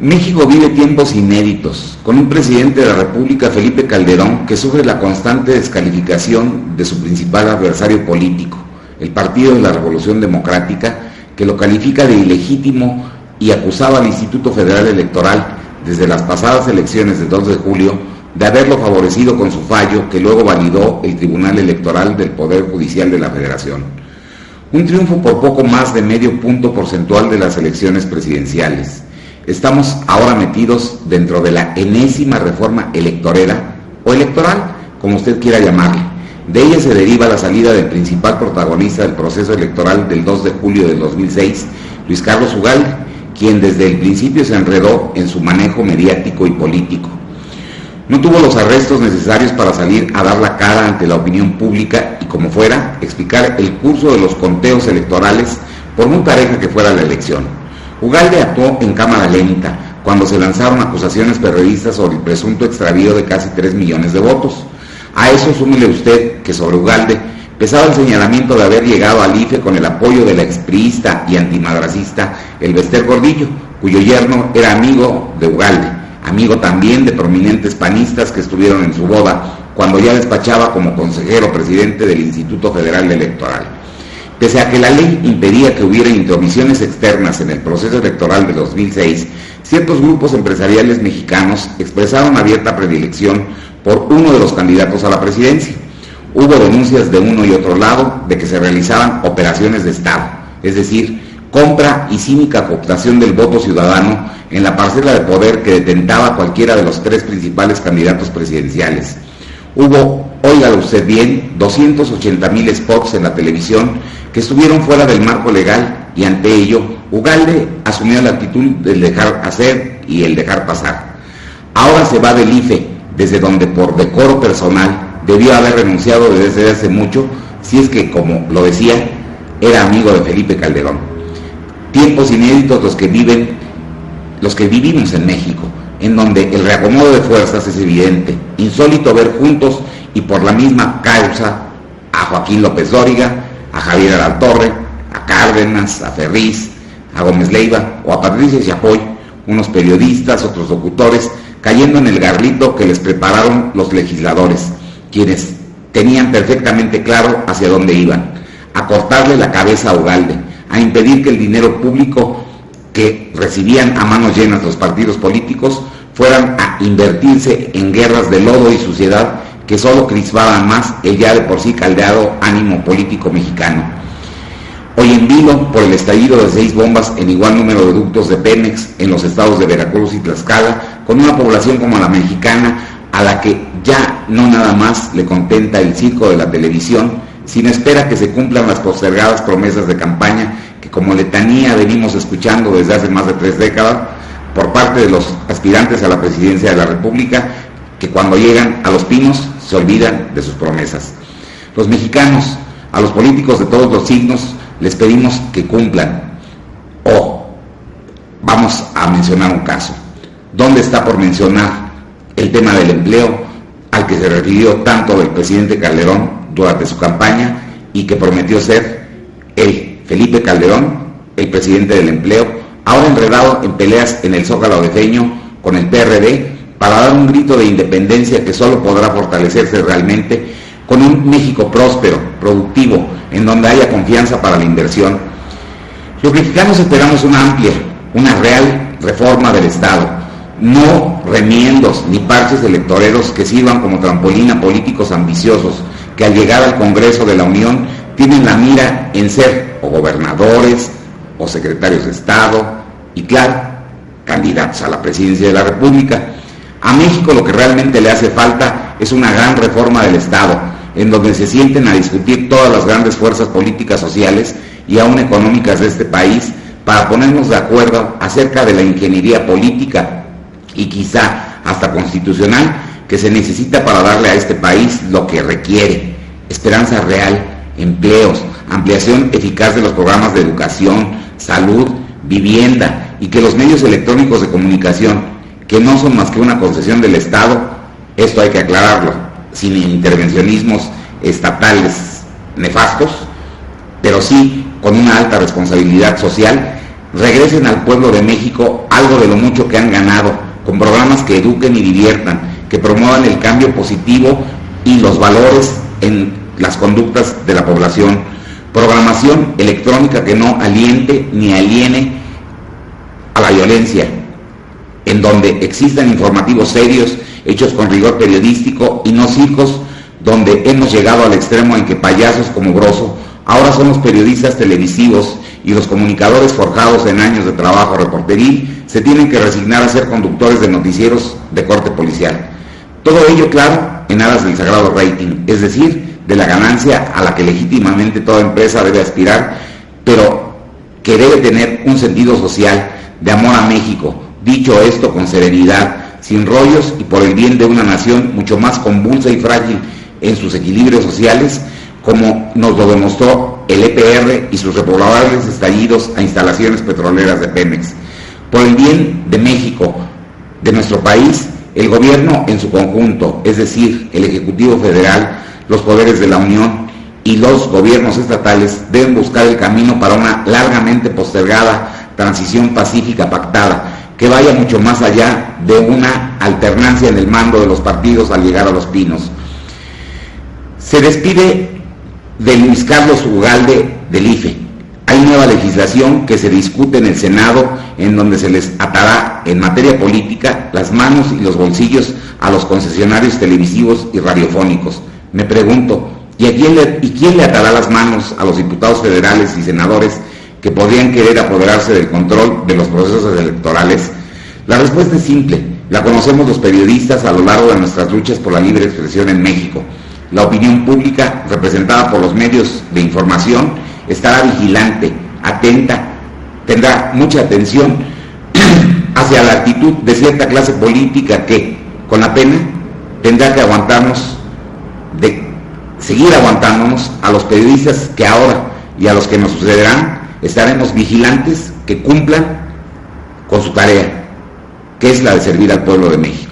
México vive tiempos inéditos, con un presidente de la República, Felipe Calderón, que sufre la constante descalificación de su principal adversario político, el Partido de la Revolución Democrática, que lo califica de ilegítimo y acusaba al Instituto Federal Electoral desde las pasadas elecciones del 2 de julio de haberlo favorecido con su fallo que luego validó el Tribunal Electoral del Poder Judicial de la Federación. Un triunfo por poco más de medio punto porcentual de las elecciones presidenciales. Estamos ahora metidos dentro de la enésima reforma electorera o electoral, como usted quiera llamarle. De ella se deriva la salida del principal protagonista del proceso electoral del 2 de julio del 2006, Luis Carlos Ugalde, quien desde el principio se enredó en su manejo mediático y político. No tuvo los arrestos necesarios para salir a dar la cara ante la opinión pública y, como fuera, explicar el curso de los conteos electorales por muy pareja que fuera la elección. Ugalde actuó en cámara lenta cuando se lanzaron acusaciones periodistas sobre el presunto extravío de casi 3 millones de votos. A eso súmele usted que sobre Ugalde pesaba el señalamiento de haber llegado al IFE con el apoyo de la expriista y antimadracista Elbester Gordillo, cuyo yerno era amigo de Ugalde, amigo también de prominentes panistas que estuvieron en su boda cuando ya despachaba como consejero presidente del Instituto Federal Electoral. Pese a que la ley impedía que hubiera intromisiones externas en el proceso electoral de 2006, ciertos grupos empresariales mexicanos expresaron abierta predilección por uno de los candidatos a la presidencia. Hubo denuncias de uno y otro lado de que se realizaban operaciones de Estado, es decir, compra y cínica cooptación del voto ciudadano en la parcela de poder que detentaba cualquiera de los 3 principales candidatos presidenciales. Hubo, óigalo usted bien, 280,000 spots en la televisión que estuvieron fuera del marco legal y ante ello Ugalde asumió la actitud del dejar hacer y el dejar pasar. Ahora se va del IFE, desde donde por decoro personal debió haber renunciado desde hace mucho, si es que, como lo decía, era amigo de Felipe Calderón. Tiempos inéditos los que vivimos en México, en donde el reacomodo de fuerzas es evidente, insólito ver juntos y por la misma causa a Joaquín López Dóriga, a Javier Alatorre, a Cárdenas, a Ferriz, a Gómez Leiva o a Patricia Chapoy, unos periodistas, otros locutores, cayendo en el garlito que les prepararon los legisladores, quienes tenían perfectamente claro hacia dónde iban: a cortarle la cabeza a Ugalde, a impedir que el dinero público que recibían a manos llenas los partidos políticos fueran a invertirse en guerras de lodo y suciedad que solo crispaban más el ya de por sí caldeado ánimo político mexicano. Hoy en vilo por el estallido de 6 bombas en igual número de ductos de Pemex en los estados de Veracruz y Tlaxcala, con una población como la mexicana a la que ya no nada más le contenta el circo de la televisión, sino espera que se cumplan las postergadas promesas de campaña que como letanía venimos escuchando desde hace más de 3 décadas por parte de los aspirantes a la presidencia de la República, que cuando llegan a Los Pinos se olvidan de sus promesas. Los mexicanos, a los políticos de todos los signos, les pedimos que cumplan. Vamos a mencionar un caso. ¿Dónde está por mencionar el tema del empleo al que se refirió tanto el presidente Calderón durante su campaña y que prometió ser él, Felipe Calderón, el presidente del empleo, ahora enredado en peleas en el Zócalo de Feño con el PRD para dar un grito de independencia que solo podrá fortalecerse realmente con un México próspero, productivo, en donde haya confianza para la inversión? Los mexicanos esperamos una amplia, una real reforma del Estado, no remiendos ni parches electoreros que sirvan como trampolín a políticos ambiciosos que al llegar al Congreso de la Unión tienen la mira en ser o gobernadores o secretarios de Estado y, claro, candidatos a la presidencia de la República. A México lo que realmente le hace falta es una gran reforma del Estado, en donde se sienten a discutir todas las grandes fuerzas políticas, sociales y aún económicas de este país para ponernos de acuerdo acerca de la ingeniería política y quizá hasta constitucional que se necesita para darle a este país lo que requiere: esperanza real, empleos, ampliación eficaz de los programas de educación, salud, vivienda, y que los medios electrónicos de comunicación, que no son más que una concesión del Estado, esto hay que aclararlo, sin intervencionismos estatales nefastos, pero sí con una alta responsabilidad social, regresen al pueblo de México algo de lo mucho que han ganado, con programas que eduquen y diviertan, que promuevan el cambio positivo y los valores en las conductas de la población, programación electrónica que no aliente ni aliene a la violencia, en donde existan informativos serios, hechos con rigor periodístico y no circos, donde hemos llegado al extremo en que payasos como Broso ahora son los periodistas televisivos y los comunicadores forjados en años de trabajo reporteril se tienen que resignar a ser conductores de noticieros de corte policial. Todo ello, claro, en aras del sagrado rating, es decir, de la ganancia a la que legítimamente toda empresa debe aspirar, pero que debe tener un sentido social de amor a México, dicho esto con serenidad, sin rollos y por el bien de una nación mucho más convulsa y frágil en sus equilibrios sociales, como nos lo demostró el EPR y sus reprobables estallidos a instalaciones petroleras de Pemex. Por el bien de México, de nuestro país, el gobierno en su conjunto, es decir, el Ejecutivo Federal, los poderes de la Unión y los gobiernos estatales deben buscar el camino para una largamente postergada transición pacífica pactada, que vaya mucho más allá de una alternancia en el mando de los partidos al llegar a Los Pinos. Se despide de Luis Carlos Ugalde del IFE. Hay nueva legislación que se discute en el Senado, en donde se les atará en materia política las manos y los bolsillos a los concesionarios televisivos y radiofónicos. Me pregunto, ¿quién le atará las manos a los diputados federales y senadores que podrían querer apoderarse del control de los procesos electorales? La respuesta es simple, la conocemos los periodistas a lo largo de nuestras luchas por la libre expresión en México. La opinión pública, representada por los medios de información, estará vigilante, atenta, tendrá mucha atención hacia la actitud de cierta clase política que, con la pena, tendrá que seguir aguantándonos a los periodistas que ahora y a los que nos sucederán. Estaremos vigilantes que cumplan con su tarea, que es la de servir al pueblo de México.